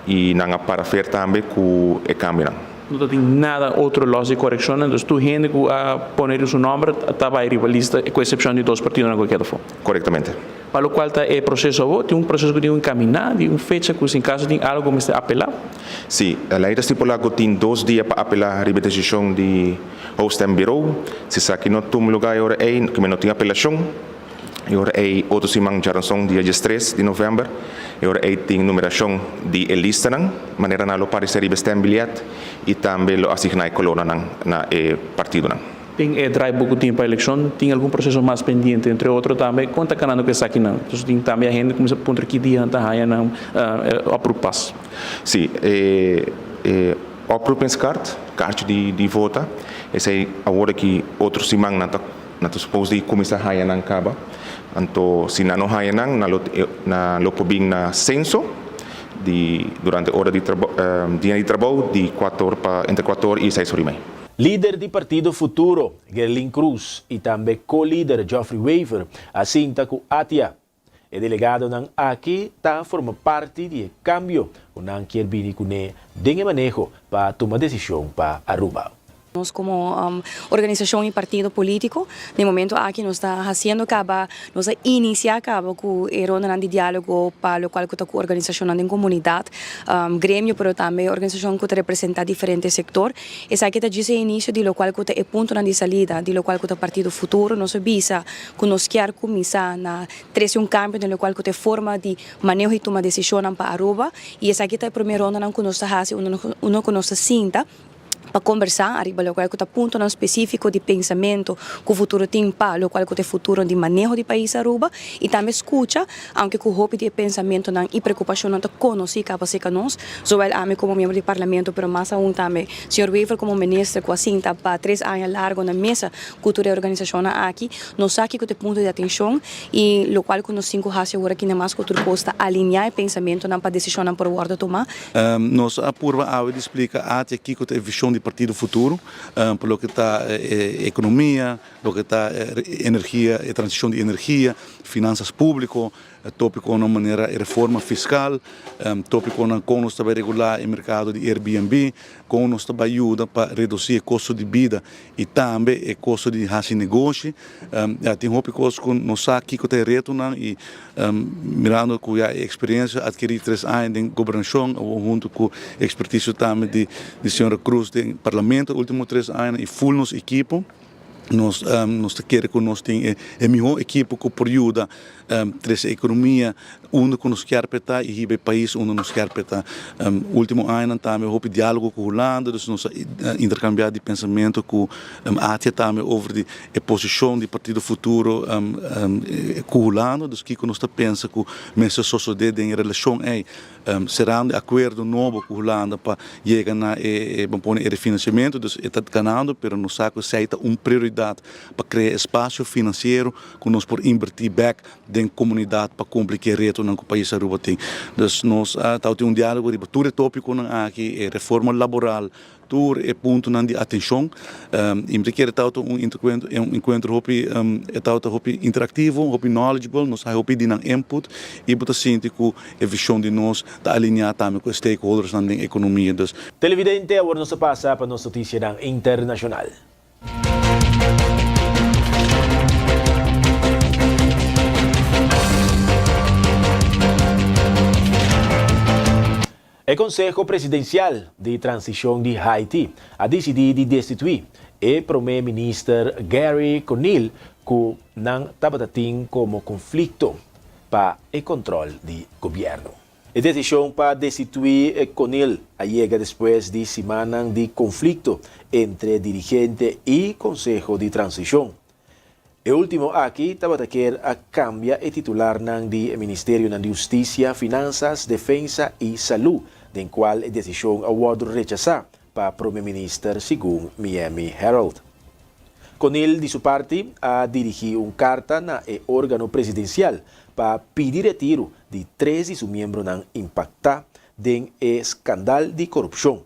[SPEAKER 2] e não para fer também com o câmbio não.
[SPEAKER 3] Não tem nada outro lógico de correção, então tu gente que a poner o seu nome estava aí rivalista, com exceção de 2 partidos na qualquer forma.
[SPEAKER 2] Corretamente.
[SPEAKER 3] Para o qual está o processo, tem processo que tem encaminhar, tem fecha que em caso tem algo que está apelar?
[SPEAKER 2] Sim, a lei estipula que tem 2 dias para apelar a decisão de host and bureau, se sabe que não tem lugar agora que não tem apelação. Agora outro simang jaransong dia 3 de novembro. Agora tem numeração de lista não, maneira na lo para receber este bilhete e também lo asignar coluna na partido não.
[SPEAKER 3] Tem drive pouco tempo para a eleição, tem algum processo mais pendente, entre outros também, quanto canando que está aqui não. Então tem também a gente começa a pôr aqui dia anta raia não apropas.
[SPEAKER 2] Sim, aprovens card de vota, esse é agora que outro simang na supose de começar raia não acaba. Então, se não há na lopobing na censo durante hora de dia de trabalho de entre 4 e 6 horas.
[SPEAKER 1] Líder do Partido Futuro, Gerlin Cruz, e também co-líder Geoffrey Waver, assinta com Atia. O delegado não aqui forma parte do cambio, o não quer vir com de manejo para tomar decisão para Aruba.
[SPEAKER 4] Nós como organização e partido político, no momento aqui nós está fazendo nós iniciar com a ronda de diálogo para o qual está com a organização da comunidade, grêmio, mas também organização que representa diferentes setores. Essa aqui está dizendo início de lo qual está é ponto de saída, de lo qual está partido futuro, nós visa que nós quer começar na trazer cambio de lo qual está forma de manejo e tomar decisão para Aruba, e essa aqui está a primeira ronda que nós está fazendo, que nós sinta para conversar, arriba lo qual está ponto específico de pensamento que o futuro tem para lo qual é o futuro de manejo do país Aruba e também escuta, aunque com o hope de pensamento e preocupação não conhecer capaz nós, zoel a mim como membro do parlamento, pero mais aún também, senhor Weaver como ministro, que assim está para 3 anos largo na mesa cultura e organização aqui, nós aqui com o ponto de atenção e lo qual nós 5 anos agora aqui na mais cultura costa alinhar pensamento para decisão para o guarda tomar.
[SPEAKER 5] Nós a purva a explica até aqui com a visão de Partido Futuro, pelo que está economia, pelo que está energia, transição de energia, finanças públicas, tópico na maneira reforma fiscal, tópico na como está regular o mercado de Airbnb, como está ajuda para reduzir o custo de vida e também o custo de fazer negócio. Tem tópicos que nós aqui que tem reto e mirando com a experiência adquirida 3 anos de governação, junto com a expertise também de senhora Cruz do parlamento, últimos 3 anos e full nos equipo. Nós queremos que nós tenhamos a melhor equipe que ajuda a economia onde nós queremos e o país onde nós queremos. Último ano também houve diálogo com a Holanda, nós intercambiar de pensamento com a ATIA também sobre a posição do Partido Futuro com a Holanda, dos que nós pensamos que a nossa sociedade em relação a será um acordo novo com a Holanda para chegar a refinanciamento, está ganhando, mas nós sabemos que é uma prioridade para criar espaço financeiro que nós podemos invertir back na comunidade para cumprir o reto que o país Aruba tem. Então, nós temos diálogo de todo tópico aqui, reforma laboral, todo ponto de atenção. E me quer estar encontro interativo, knowledgeable, nós temos input e bota sinto que a visão de nós está alinhada também com os stakeholders na economia.
[SPEAKER 1] Televidente, agora nós passa para a nossa notícia internacional. O Conselho Presidencial de Transição de Haiti ha decidido destituir o primeiro-ministro Gary Conille, que não estava como conflito para o controle do governo. A decisão para destituir Conille chega depois de semanas de conflito entre dirigente e Conselho de Transição. E último aqui, tabataker a cambia e titular ng di Ministerio ng Justicia, Finanças, Defensa e Saúde, den qual a decisão award rechaza pa Prime Minister segundo Miami Herald. Con ele, de sua parte, a dirigir carta na órgão presidencial para pedir retiro de 13 de seus membros não impactar den escândalo de corrupção.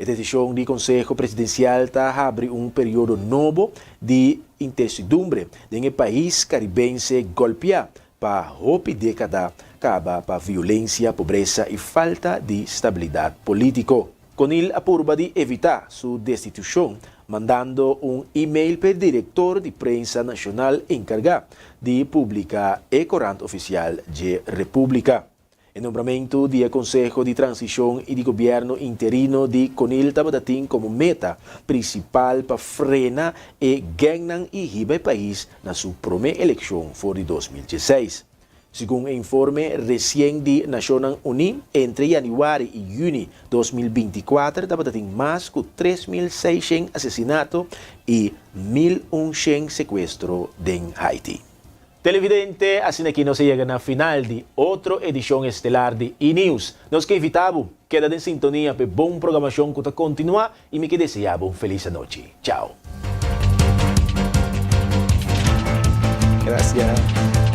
[SPEAKER 1] A decisão do Conselho Presidencial está abre período novo de incertidumbre no país caribense golpeado para roupa década acaba para violência, pobreza e falta de estabilidade política. Com ele, apurba de evitar sua destituição, mandando e-mail para o diretor de prensa nacional encargado de publicar o corante oficial de República. O nombramento do Conselho de Transição e de Governo Interino de Conil Tabatating como meta principal para frenar e ganhar e riba o país na sua primeira eleição for de 2016. Segundo o informe recente de Nações Unidas, entre janeiro e junho de 2024, Tabatating mais de 3.600 assassinatos e 1.100 sequestros em Haiti. Televidente, assim aqui nós chegamos na final de outra edição estelar de E-News. Nós que evitamos, queda em sintonia para boa programação que continua e me que desejamos feliz noite. Tchau.
[SPEAKER 2] Gracias.